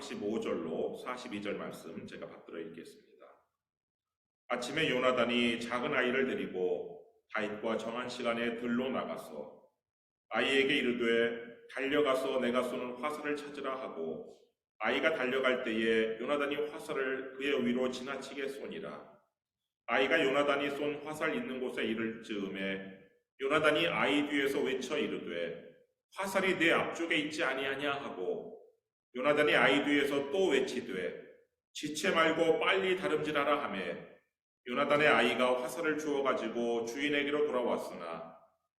35절로 42절 말씀 제가 받들어 읽겠습니다. 아침에 요나단이 작은 아이를 데리고 다윗과 정한 시간에 들로 나가서 아이에게 이르되 달려가서 내가 쏘는 화살을 찾으라 하고 아이가 달려갈 때에 요나단이 화살을 그의 위로 지나치게 쏘니라. 아이가 요나단이 쏜 화살 있는 곳에 이를 즈음에 요나단이 아이 뒤에서 외쳐 이르되 화살이 내 앞쪽에 있지 아니하냐 하고 요나단이 아이 뒤에서 또 외치되 지체 말고 빨리 다름질하라 하매 요나단의 아이가 화살을 주워 가지고 주인에게로 돌아왔으나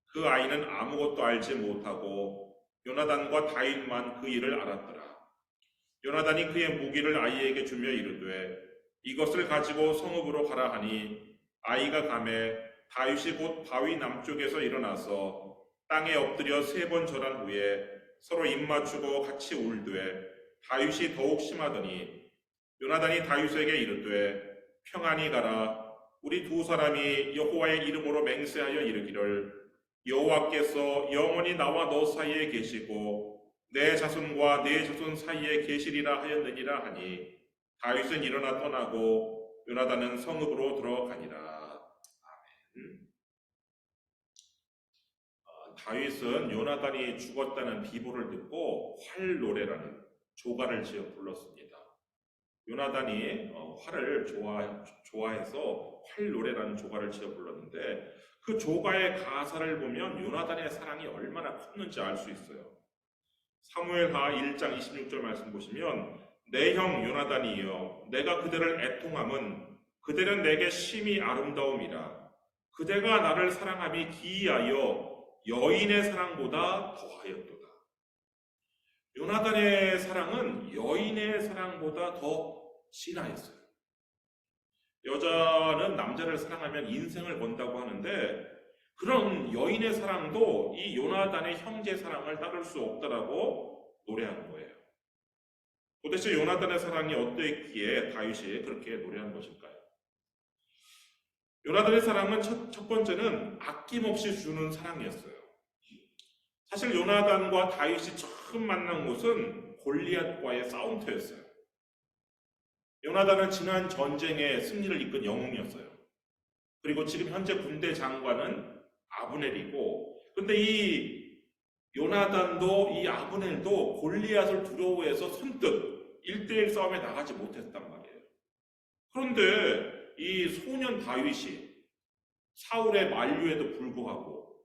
그 아이는 아무것도 알지 못하고 요나단과 다윗만 그 일을 알았더라. 요나단이 그의 무기를 아이에게 주며 이르되 이것을 가지고 성읍으로 가라 하니 아이가 가매 다윗이 곧 바위 남쪽에서 일어나서 땅에 엎드려 3번 절한 후에 서로 입맞추고 같이 울되 다윗이 더욱 심하더니 요나단이 다윗에게 이르되 평안히 가라. 우리 두 사람이 여호와의 이름으로 맹세하여 이르기를 여호와께서 영원히 나와 너 사이에 계시고 내 자손과 네 자손 사이에 계시리라 하였느니라 하니 다윗은 일어나 떠나고 요나단은 성읍으로 들어가니라. 아멘. 다윗은 요나단이 죽었다는 비보를 듣고 활노래라는 조가를 지어 불렀습니다. 요나단이 활을 좋아해서 활노래라는 조가를 지어 불렀는데 그 조가의 가사를 보면 요나단의 사랑이 얼마나 컸는지 알 수 있어요. 사무엘하 1장 26절 말씀 보시면 내 형 요나단이여 내가 그대를 애통함은 그대는 내게 심히 아름다움이라. 그대가 나를 사랑함이 기이하여 여인의 사랑보다 더하였도다. 요나단의 사랑은 여인의 사랑보다 더 진하였어요. 여자는 남자를 사랑하면 인생을 건다고 하는데 그런 여인의 사랑도 이 요나단의 형제 사랑을 따를 수 없다라고 노래하는 거예요. 도대체 요나단의 사랑이 어땠기에 다윗이 그렇게 노래한 것일까요? 요나단의 사랑은 첫 번째는 아낌없이 주는 사랑이었어요. 사실 요나단과 다윗이 처음 만난 곳은 골리앗과의 싸움터였어요. 요나단은 지난 전쟁의 승리를 이끈 영웅이었어요. 그리고 지금 현재 군대 장관은 아브넬이고, 근데 이 요나단도 이 아브넬도 골리앗을 두려워해서 선뜻 1대1 싸움에 나가지 못했단 말이에요. 그런데 이 소년 다윗이 사울의 만류에도 불구하고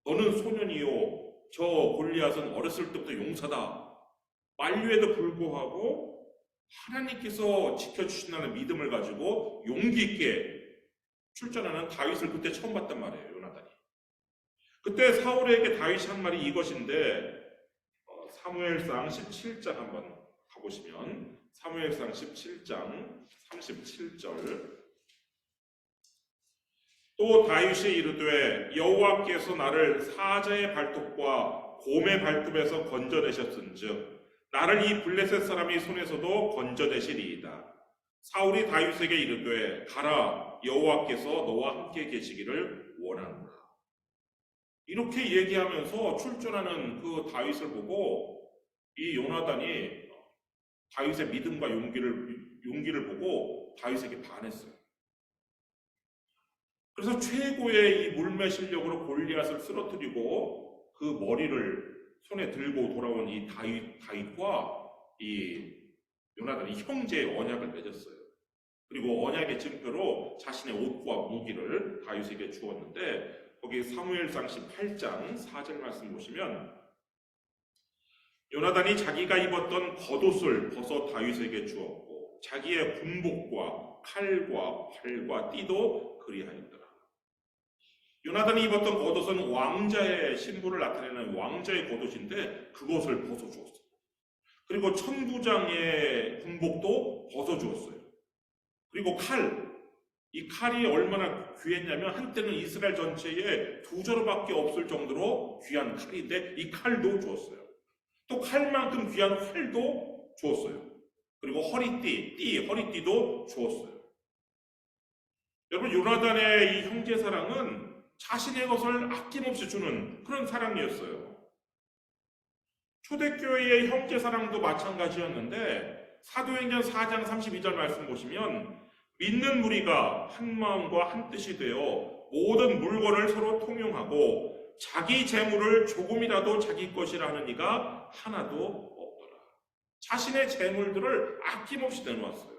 너는 소년이요 저 골리앗은 어렸을 때부터 용사다. 만류에도 불구하고 하나님께서 지켜주신다는 믿음을 가지고 용기 있게 출전하는 다윗을 그때 처음 봤단 말이에요. 요나단이. 그때 사울에게 다윗이 한 말이 이것인데 사무엘상 17장 한번 가보시면 사무엘상 17장 37절 또 다윗이 이르되 여호와께서 나를 사자의 발톱과 곰의 발톱에서 건져내셨은즉 나를 이 블레셋 사람의 손에서도 건져내시리이다. 사울이 다윗에게 이르되 가라 여호와께서 너와 함께 계시기를 원하노라. 이렇게 얘기하면서 출전하는 그 다윗을 보고 이 요나단이 다윗의 믿음과 용기를 보고 다윗에게 반했어요. 그래서 최고의 이 물매 실력으로 골리앗을 쓰러뜨리고 그 머리를 손에 들고 돌아온 이 다윗과 이 요나단이 형제의 언약을 맺었어요. 그리고 언약의 증표로 자신의 옷과 무기를 다윗에게 주었는데 거기 사무엘상 18장 4절 말씀 보시면 요나단이 자기가 입었던 겉옷을 벗어 다윗에게 주었고 자기의 군복과 칼과 활과 띠도 그리하였더라. 요나단이 입었던 겉옷은 왕자의 신분을 나타내는 왕자의 겉옷인데 그것을 벗어주었어요. 그리고 천부장의 군복도 벗어주었어요. 그리고 이 칼이 얼마나 귀했냐면 한때는 이스라엘 전체에 2자루밖에 없을 정도로 귀한 칼인데 이 칼도 주었어요. 또 칼만큼 귀한 활도 주었어요. 그리고 허리띠도 주었어요. 여러분 요나단의 이 형제 사랑은 자신의 것을 아낌없이 주는 그런 사랑이었어요. 초대교회의 형제사랑도 마찬가지였는데 사도행전 4장 32절 말씀 보시면 믿는 무리가 한 마음과 한 뜻이 되어 모든 물건을 서로 통용하고 자기 재물을 조금이라도 자기 것이라 하는 이가 하나도 없더라. 자신의 재물들을 아낌없이 내놓았어요.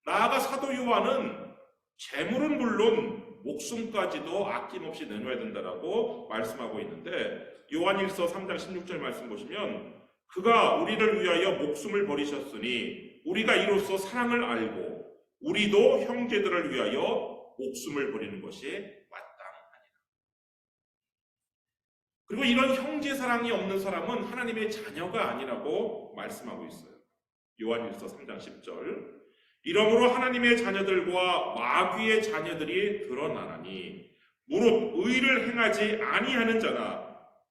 나아가 사도 요한은 재물은 물론 목숨까지도 아낌없이 내놓아야 된다라고 말씀하고 있는데 요한일서 3장 16절 말씀 보시면 그가 우리를 위하여 목숨을 버리셨으니 우리가 이로써 사랑을 알고 우리도 형제들을 위하여 목숨을 버리는 것이 마땅하니라. 그리고 이런 형제 사랑이 없는 사람은 하나님의 자녀가 아니라고 말씀하고 있어요. 요한일서 3장 10절 이러므로 하나님의 자녀들과 마귀의 자녀들이 드러나나니 무릇 의를 행하지 아니하는 자나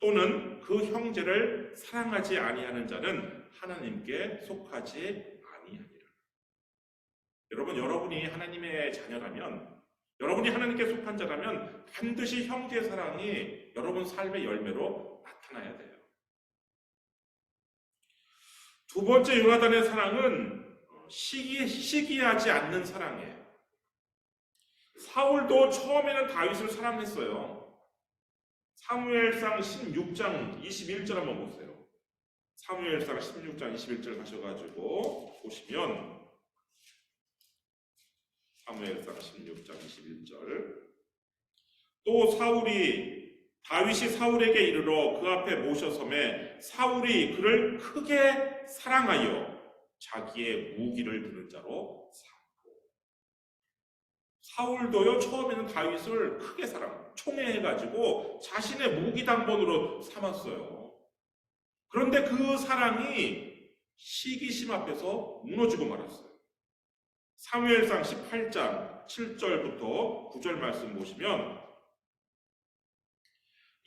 또는 그 형제를 사랑하지 아니하는 자는 하나님께 속하지 아니하니라. 여러분, 여러분이 하나님의 자녀라면, 여러분이 하나님께 속한 자라면 반드시 형제 사랑이 여러분 삶의 열매로 나타나야 돼요. 두 번째 요나단의 사랑은 시기하지 않는 사랑이에요. 사울도 처음에는 다윗을 사랑했어요. 사무엘상 16장 21절 한번 보세요. 사무엘상 16장 21절 가셔가지고 보시면 사무엘상 16장 21절 또 다윗이 사울에게 이르러 그 앞에 모셔섬에 사울이 그를 크게 사랑하여 자기의 무기를 드는 자로 삼고. 사울도요 처음에는 다윗을 크게 총애해가지고 자신의 무기 당번으로 삼았어요. 그런데 그 사랑이 시기심 앞에서 무너지고 말았어요. 사무엘상 18장 7절부터 9절 말씀 보시면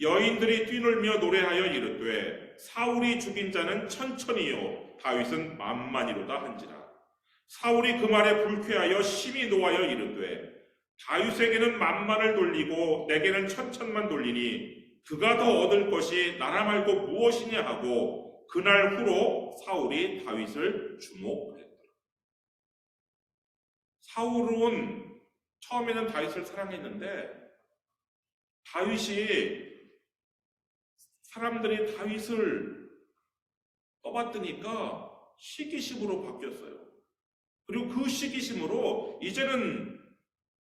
여인들이 뛰놀며 노래하여 이르되 사울이 죽인 자는 천천히요 다윗은 만만이로다 한지라. 사울이 그 말에 불쾌하여 심히 노하여 이르되 다윗에게는 만만을 돌리고 내게는 천천만 돌리니 그가 더 얻을 것이 나라 말고 무엇이냐 하고 그날 후로 사울이 다윗을 주목했더라. 사울은 처음에는 다윗을 사랑했는데 사람들이 다윗을 떠받드니까 시기심으로 바뀌었어요. 그리고 그 시기심으로 이제는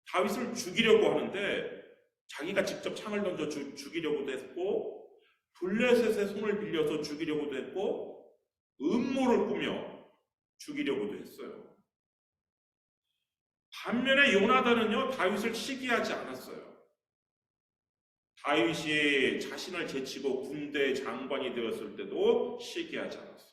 다윗을 죽이려고 하는데 자기가 직접 창을 던져 죽이려고도 했고 블레셋의 손을 빌려서 죽이려고도 했고 음모를 꾸며 죽이려고도 했어요. 반면에 요나단은요 다윗을 시기하지 않았어요. 다윗이 자신을 제치고 군대 장관이 되었을 때도 시기하지 않았어요.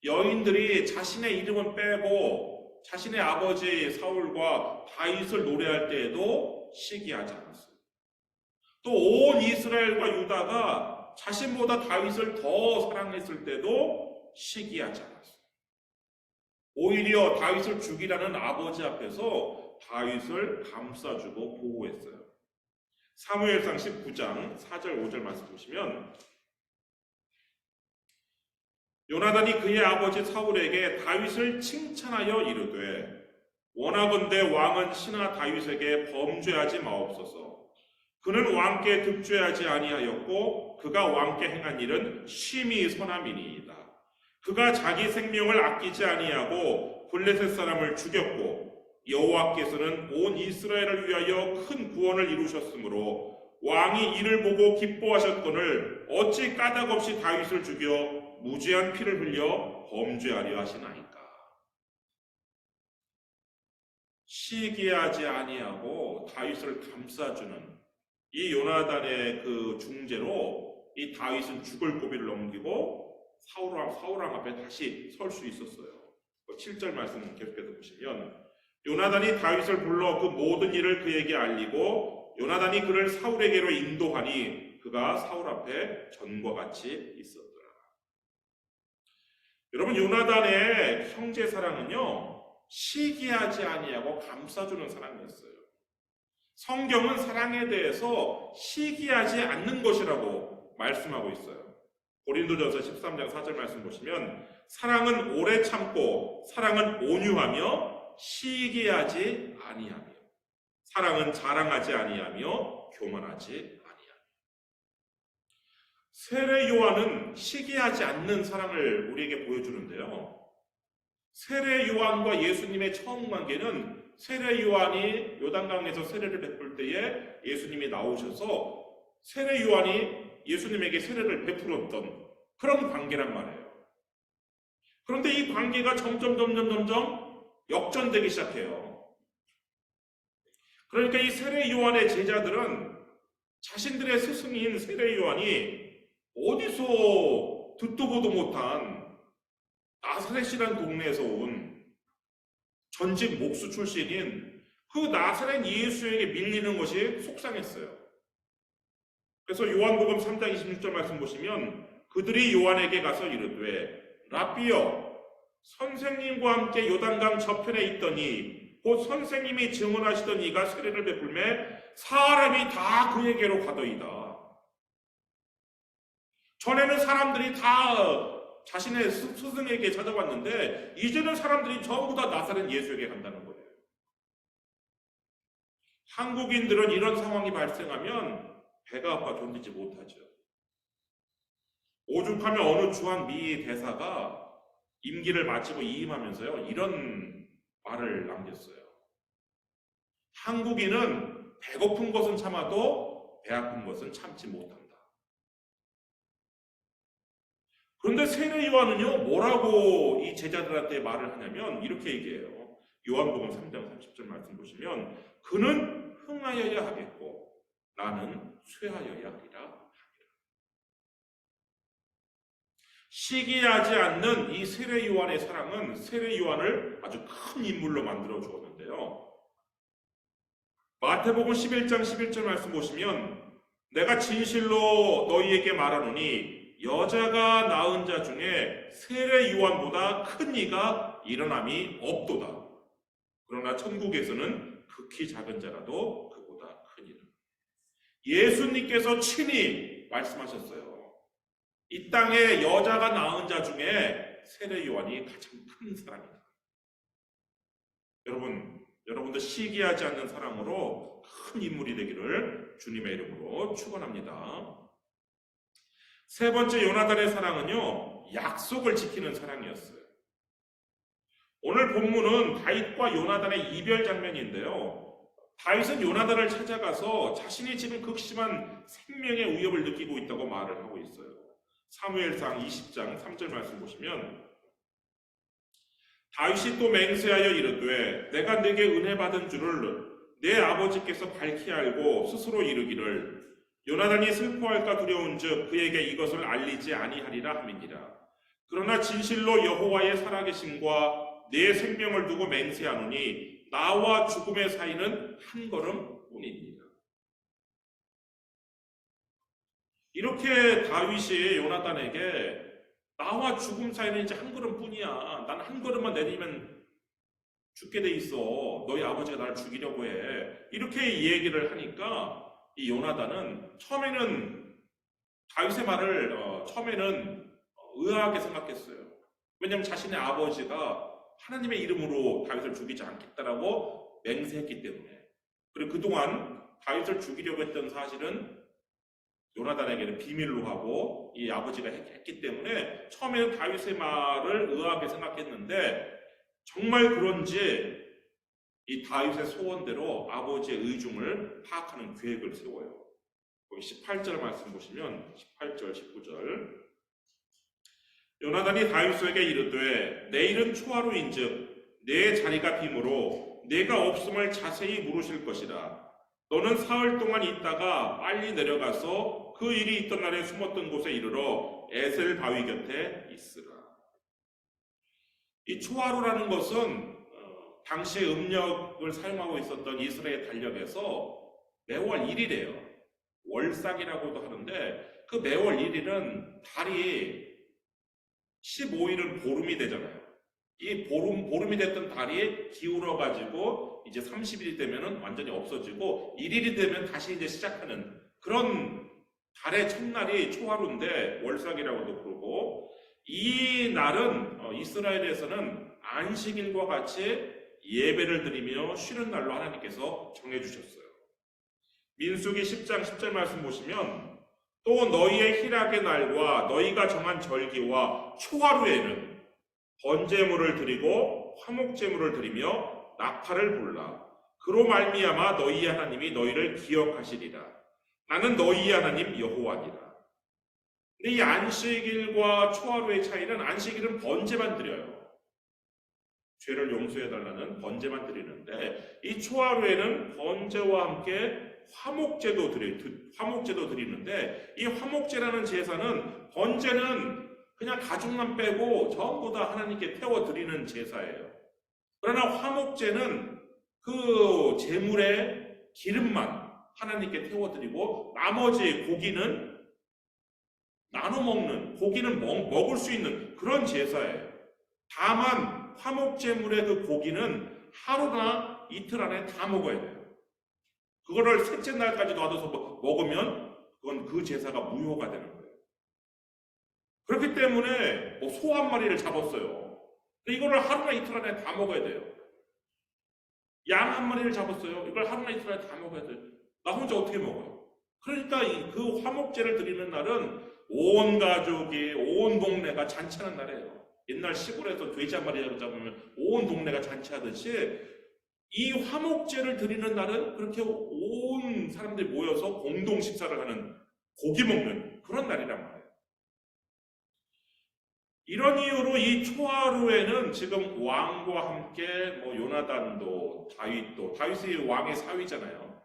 여인들이 자신의 이름은 빼고 자신의 아버지 사울과 다윗을 노래할 때에도 시기하지 않았어요. 또 온 이스라엘과 유다가 자신보다 다윗을 더 사랑했을 때도 시기하지 않았어요. 오히려 다윗을 죽이라는 아버지 앞에서 다윗을 감싸주고 보호했어요. 사무엘상 19장 4절 5절 말씀 보시면 요나단이 그의 아버지 사울에게 다윗을 칭찬하여 이르되 원하건대 왕은 신하 다윗에게 범죄하지 마옵소서. 그는 왕께 득죄하지 아니하였고 그가 왕께 행한 일은 심히 선함이니이다. 그가 자기 생명을 아끼지 아니하고 블레셋 사람을 죽였고 여호와께서는 온 이스라엘을 위하여 큰 구원을 이루셨으므로 왕이 이를 보고 기뻐하셨거늘 어찌 까닭없이 다윗을 죽여 무죄한 피를 흘려 범죄하려 하시나이까. 시기하지 아니하고 다윗을 감싸주는 이 요나단의 그 중재로 이 다윗은 죽을 고비를 넘기고 사울왕 앞에 다시 설 수 있었어요. 7절 말씀 계속해서 보시면 요나단이 다윗을 불러 그 모든 일을 그에게 알리고 요나단이 그를 사울에게로 인도하니 그가 사울 앞에 전과 같이 있었더라. 여러분, 요나단의 형제 사랑은요 시기하지 아니하고 감싸주는 사랑이었어요. 성경은 사랑에 대해서 시기하지 않는 것이라고 말씀하고 있어요. 고린도전서 13장 4절 말씀 보시면 사랑은 오래 참고 사랑은 온유하며 시기하지 아니하며 사랑은 자랑하지 아니하며 교만하지 아니하며. 세례 요한은 시기하지 않는 사랑을 우리에게 보여주는데요. 세례 요한과 예수님의 처음 관계는 세례 요한이 요단강에서 세례를 베풀 때에 예수님이 나오셔서 세례 요한이 예수님에게 세례를 베풀었던 그런 관계란 말이에요. 그런데 이 관계가 점점 역전되기 시작해요. 그러니까 이 세례 요한의 제자들은 자신들의 스승인 세례 요한이 어디서 듣도 보도 못한 나사렛이라는 동네에서 온 전직 목수 출신인 그 나사렛 예수에게 밀리는 것이 속상했어요. 그래서 요한복음 3장 26절 말씀 보시면 그들이 요한에게 가서 이르되 라삐여 선생님과 함께 요단강 저편에 있더니 곧 선생님이 증언하시던 이가 세례를 베풀매 사람이 다 그에게로 가더이다. 전에는 사람들이 다 자신의 스승에게 찾아왔는데 이제는 사람들이 전부 다 나사렛 예수에게 간다는 거예요. 한국인들은 이런 상황이 발생하면 배가 아파 견디지 못하죠. 오죽하면 어느 주한 미 대사가 임기를 마치고 이임하면서요 이런 말을 남겼어요. 한국인은 배고픈 것은 참아도 배 아픈 것은 참지 못한다. 그런데 세례 요한은요 뭐라고 이 제자들한테 말을 하냐면 이렇게 얘기해요. 요한복음 3장 30절 말씀 보시면 그는 흥하여야 하겠고 나는 쇠하여야 하리라. 시기하지 않는 이 세례 요한의 사랑은 세례 요한을 아주 큰 인물로 만들어 주었는데요. 마태복음 11장 11절 말씀 보시면 내가 진실로 너희에게 말하노니 여자가 낳은 자 중에 세례 요한보다 큰 이가 일어남이 없도다. 그러나 천국에서는 극히 작은 자라도 그보다 크니라. 예수님께서 친히 말씀하셨어요. 이 땅에 여자가 낳은 자 중에 세례 요한이 가장 큰 사람이다. 여러분도 시기하지 않는 사랑으로 큰 인물이 되기를 주님의 이름으로 축원합니다. 세 번째 요나단의 사랑은요, 약속을 지키는 사랑이었어요. 오늘 본문은 다윗과 요나단의 이별 장면인데요. 다윗은 요나단을 찾아가서 자신이 지금 극심한 생명의 위협을 느끼고 있다고 말을 하고 있어요. 사무엘상 20장 3절 말씀 보시면 다윗이 또 맹세하여 이르되 내가 네게 은혜 받은 줄을 내 아버지께서 밝히 알고 스스로 이르기를 요나단이 슬퍼할까 두려운즉 그에게 이것을 알리지 아니하리라 함이니라. 그러나 진실로 여호와의 살아계심과 내 생명을 두고 맹세하노니 나와 죽음의 사이는 한 걸음뿐이니라. 이렇게 다윗이 요나단에게 나와 죽음 사이는 이제 한 걸음뿐이야. 난 한 걸음만 내리면 죽게 돼 있어. 너희 아버지가 나를 죽이려고 해. 이렇게 얘기를 하니까 이 요나단은 처음에는 다윗의 말을 의아하게 생각했어요. 왜냐하면 자신의 아버지가 하나님의 이름으로 다윗을 죽이지 않겠다라고 맹세했기 때문에. 그리고 그동안 다윗을 죽이려고 했던 사실은 요나단에게는 비밀로 하고 이 아버지가 했기 때문에 처음에는 다윗의 말을 의아하게 생각했는데 정말 그런지 이 다윗의 소원대로 아버지의 의중을 파악하는 계획을 세워요. 거기 18절 말씀 보시면 18절 19절 요나단이 다윗에게 이르되 내일은 초하루인즉 내 자리가 빔으로 내가 없음을 자세히 물으실 것이라. 너는 사흘 동안 있다가 빨리 내려가서 그 일이 있던 날에 숨었던 곳에 이르러 에셀 바위 곁에 있으라. 이 초하루라는 것은 당시에 음력을 사용하고 있었던 이스라엘 달력에서 매월 1일이에요. 월삭이라고도 하는데 그 매월 1일은 달이 15일은 보름이 되잖아요. 이 보름이 됐던 달이 기울어가지고 이제 30일이 되면은 완전히 없어지고 1일이 되면 다시 이제 시작하는 그런 달의 첫날이 초하루인데 월삭이라고도 부르고, 이 날은 이스라엘에서는 안식일과 같이 예배를 드리며 쉬는 날로 하나님께서 정해주셨어요. 민수기 10장 10절 말씀 보시면, 또 너희의 희락의 날과 너희가 정한 절기와 초하루에는 번제물을 드리고 화목제물을 드리며 나팔을 불라. 그로 말미암아 너희의 하나님이 너희를 기억하시리라. 나는 너희의 하나님 여호와니라. 근데 이 안식일과 초하루의 차이는, 안식일은 번제만 드려요. 죄를 용서해달라는 번제만 드리는데, 이 초하루에는 번제와 함께 화목제도 드리는데, 이 화목제라는 제사는, 번제는 그냥 가죽만 빼고 전부 다 하나님께 태워드리는 제사예요. 그러나 화목제는 그 제물의 기름만 하나님께 태워드리고, 나머지 고기는 나눠 먹는, 고기는 먹을 수 있는 그런 제사예요. 다만 화목제물의 그 고기는 하루나 이틀 안에 다 먹어야 돼요. 그거를 셋째 날까지 놔둬서 먹으면 그건 그 제사가 무효가 되는 거예요. 그렇기 때문에 소 한 마리를 잡았어요. 근데 이거를 하루나 이틀 안에 다 먹어야 돼요. 양 한 마리를 잡았어요. 이걸 하루나 이틀 안에 다 먹어야 돼요. 나 혼자 어떻게 먹어요? 그러니까 그 화목제를 드리는 날은 온 가족이, 온 동네가 잔치하는 날이에요. 옛날 시골에서 돼지 한 마리 잡으면 온 동네가 잔치하듯이, 이 화목제를 드리는 날은 그렇게 온 사람들이 모여서 공동 식사를 하는, 고기 먹는 그런 날이란 말이에요. 이런 이유로 이 초하루에는 지금 왕과 함께 요나단도, 다윗이 왕의 사위잖아요.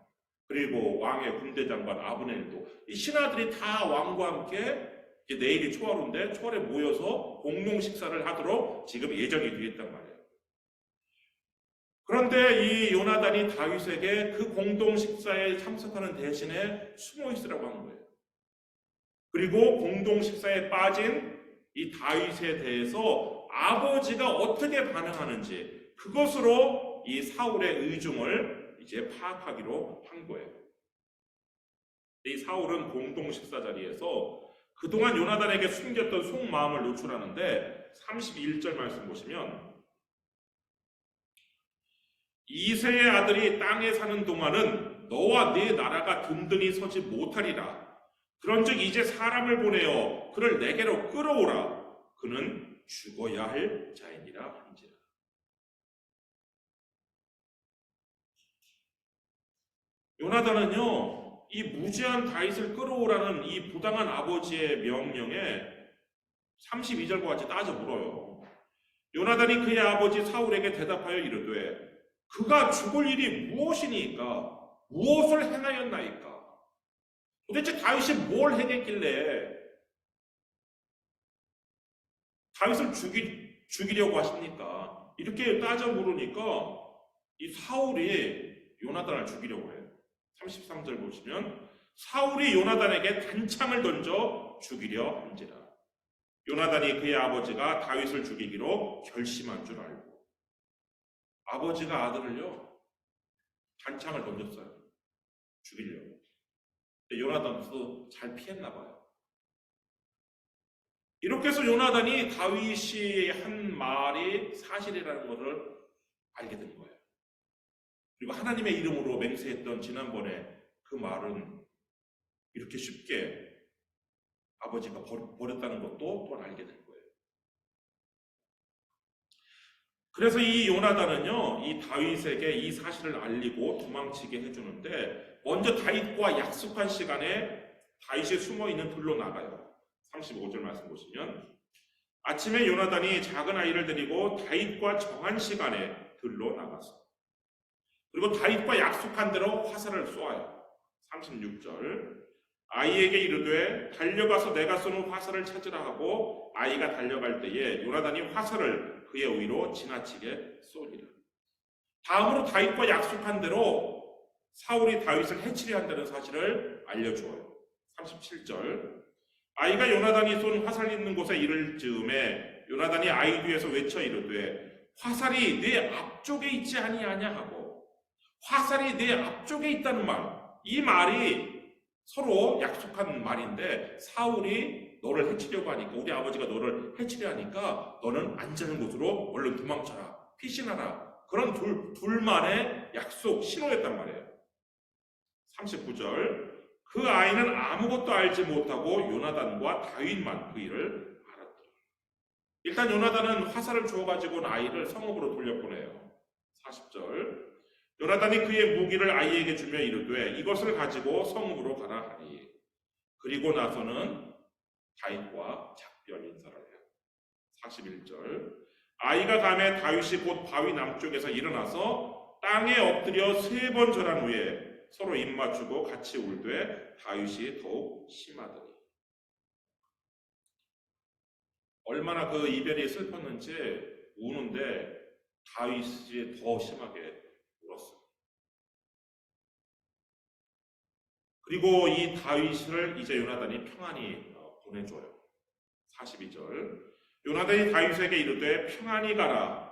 그리고 왕의 군대장관 아브넬도, 이 신하들이 다 왕과 함께, 내일이 초하루인데 초하루에 모여서 공동 식사를 하도록 지금 예정이 되어 있단 말이에요. 그런데 이 요나단이 다윗에게 그 공동 식사에 참석하는 대신에 숨어 있으라고 한 거예요. 그리고 공동 식사에 빠진 이 다윗에 대해서 아버지가 어떻게 반응하는지, 그것으로 이 사울의 의중을 이제 파악하기로 한 거예요. 이 사울은 공동 식사 자리에서 그동안 요나단에게 숨겼던 속마음을 노출하는데, 31절 말씀 보시면, 이새의 아들이 땅에 사는 동안은 너와 네 나라가 든든히 서지 못하리라. 그런즉 이제 사람을 보내어 그를 내게로 끌어오라. 그는 죽어야 할 자이니라 한지라. 요나단은요, 이 무지한 다윗을 끌어오라는 이 부당한 아버지의 명령에 32절과 같이 따져 물어요. 요나단이 그의 아버지 사울에게 대답하여 이르되, 그가 죽을 일이 무엇이니까? 무엇을 행하였나이까? 도대체 다윗이 뭘 행했길래 다윗을 죽이려고 하십니까? 이렇게 따져 물으니까 이 사울이 요나단을 죽이려고 해요. 33절 보시면, 사울이 요나단에게 단창을 던져 죽이려 한지라. 요나단이 그의 아버지가 다윗을 죽이기로 결심한 줄 알고, 아버지가 아들을요 단창을 던졌어요. 죽이려고. 근데 요나단도 잘 피했나 봐요. 이렇게 해서 요나단이 다윗이 한 말이 사실이라는 것을 알게 된 거예요. 그리고 하나님의 이름으로 맹세했던 지난번에 그 말은 이렇게 쉽게 아버지가 버렸다는 것도 또한 알게 된 거예요. 그래서 이 요나단은요, 이 다윗에게 이 사실을 알리고 도망치게 해주는데, 먼저 다윗과 약속한 시간에 다윗이 숨어있는 들로 나가요. 35절 말씀 보시면, 아침에 요나단이 작은 아이를 데리고 다윗과 정한 시간에 들로 나갔어. 그리고 다윗과 약속한 대로 화살을 쏘아요. 36절, 아이에게 이르되 달려가서 내가 쏘는 화살을 찾으라 하고, 아이가 달려갈 때에 요나단이 화살을 그의 위로 지나치게 쏘리라. 다음으로 다윗과 약속한 대로 사울이 다윗을 해치려 한다는 사실을 알려주어요. 37절, 아이가 요나단이 쏜 화살 있는 곳에 이를 즈음에 요나단이 아이 뒤에서 외쳐 이르되, 화살이 내 앞쪽에 있지 아니하냐 하고, 화살이 내 앞쪽에 있다는 말, 이 말이 서로 약속한 말인데 사울이 너를 해치려고 하니까 우리 아버지가 너를 해치려 하니까 너는 안전한 곳으로 얼른 도망쳐라. 피신하라. 그런 둘만의 약속 신호였단 말이에요. 39절 그 아이는 아무것도 알지 못하고 요나단과 다윗만 그 일을 알았더라. 일단 요나단은 화살을 주어가지고 아이를 성읍으로 돌려보내요. 40절 요나단이 그의 무기를 아이에게 주며 이르되 이것을 가지고 성읍으로 가라 하니 그리고 나서는 다윗과 작별 인사를 해요. 41절 아이가 가매 다윗이 곧 바위 남쪽에서 일어나서 땅에 엎드려 3번 절한 후에 서로 입맞추고 같이 울되 다윗이 더욱 심하더니 얼마나 그 이별이 슬펐는지 우는데 다윗이 더 심하게 울었어요. 그리고 이 다윗을 이제 요나단이 평안히 보내줘요. 42절 요나단이 다윗에게 이르되 평안히 가라.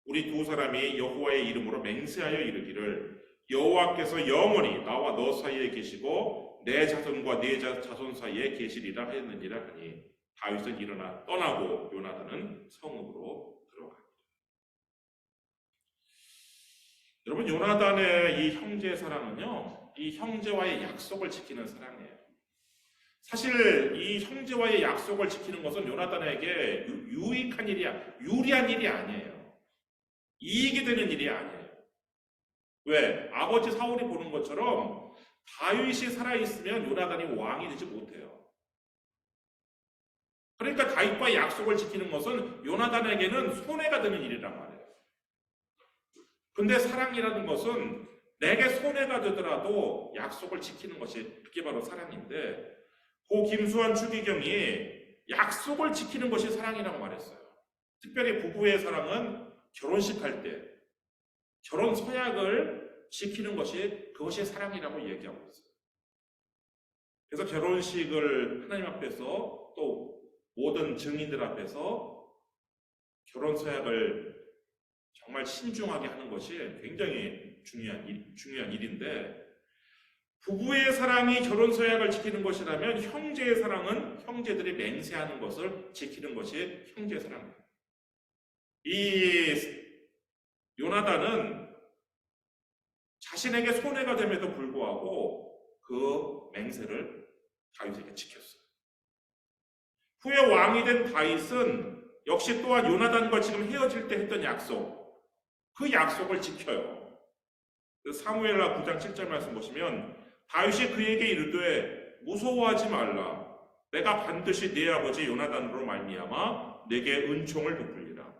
우리 두 사람이 여호와의 이름으로 맹세하여 이르기를 여호와께서 영원히 나와 너 사이에 계시고 내 자손과 네 자손 사이에 계시리라 하였느니라 하니 다윗은 일어나 떠나고 요나단은 성읍으로 들어갑니다. 여러분 요나단의 이 형제의 사랑은요, 이 형제와의 약속을 지키는 사랑이에요. 사실 이 형제와의 약속을 지키는 것은 요나단에게 유익한 일이야, 유리한 일이 아니에요. 이익이 되는 일이 아니에요. 왜? 아버지 사울이 보는 것처럼 다윗이 살아있으면 요나단이 왕이 되지 못해요. 그러니까 다윗과 약속을 지키는 것은 요나단에게는 손해가 되는 일이란 말이에요. 근데 사랑이라는 것은 내게 손해가 되더라도 약속을 지키는 것이 그게 바로 사랑인데 고 김수환 추기경이 약속을 지키는 것이 사랑이라고 말했어요. 특별히 부부의 사랑은 결혼식 할 때 결혼 서약을 지키는 것이 그것이 사랑이라고 얘기하고 있어요. 그래서 결혼식을 하나님 앞에서 또 모든 증인들 앞에서 결혼 서약을 정말 신중하게 하는 것이 굉장히 중요한 일인데 부부의 사랑이 결혼 서약을 지키는 것이라면 형제의 사랑은 형제들이 맹세하는 것을 지키는 것이 형제의 사랑이에요. 이 요나단은 자신에게 손해가 됨에도 불구하고 그 맹세를 다윗에게 지켰어요. 후에 왕이 된 다윗은 역시 또한 요나단과 지금 헤어질 때 했던 약속, 그 약속을 지켜요. 사무엘하 9장 7절 말씀 보시면 다윗이 그에게 이르되 무서워하지 말라. 내가 반드시 네 아버지 요나단으로 말미암아 내게 은총을 베풀리라.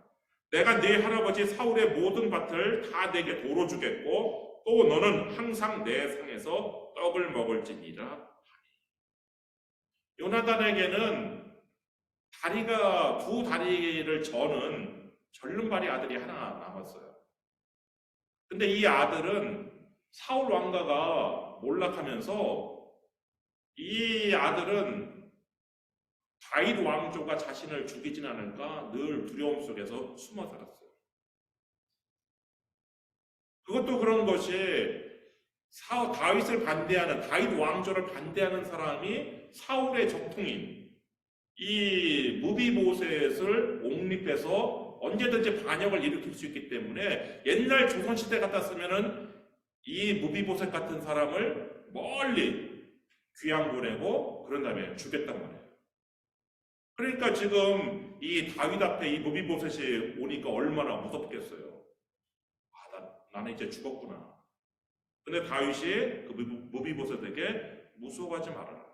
내가 네 할아버지 사울의 모든 밭을 다 내게 도로 주겠고 또 너는 항상 내 상에서 떡을 먹을지니라 하니. 요나단에게는 두 다리를 저는 절름발이 아들이 하나 남았어요. 근데 이 아들은 사울 왕가가 몰락하면서 이 아들은 다윗 왕조가 자신을 죽이진 않을까 늘 두려움 속에서 숨어 살았어요. 그것도 그런 것이 다윗을 반대하는 다윗 왕조를 반대하는 사람이 사울의 적통인 이 무비보셋을 옹립해서 언제든지 반역을 일으킬 수 있기 때문에 옛날 조선시대 같았으면은 이 무비보셋 같은 사람을 멀리 귀양 보내고 그런 다음에 죽였단 말이에요. 그러니까 지금 이 다윗 앞에 이 무비보셋이 오니까 얼마나 무섭겠어요. 나는 이제 죽었구나. 근데 다윗이 그 무비보셋에게 무서워하지 말아라.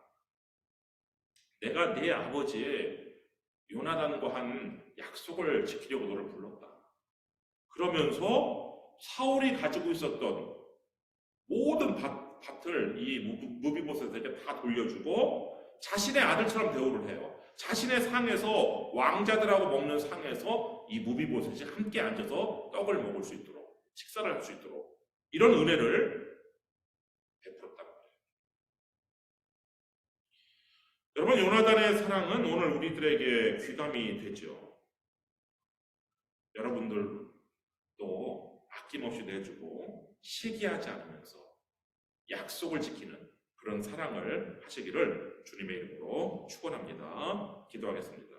내가 네 아버지 요나단과 한 약속을 지키려고 너를 불렀다. 그러면서 사울이 가지고 있었던 모든 밭을 이 무비보셋에게 다 돌려주고 자신의 아들처럼 대우를 해요. 자신의 상에서 왕자들하고 먹는 상에서 이 무비보셋이 함께 앉아서 떡을 먹을 수 있도록 식사를 할 수 있도록 이런 은혜를 베풀었다고 해요. 여러분 요나단의 사랑은 오늘 우리들에게 귀감이 되죠. 여러분들도 아낌없이 내주고 시기하지 않으면서 약속을 지키는 그런 사랑을 하시기를 주님의 이름으로 축원합니다. 기도하겠습니다.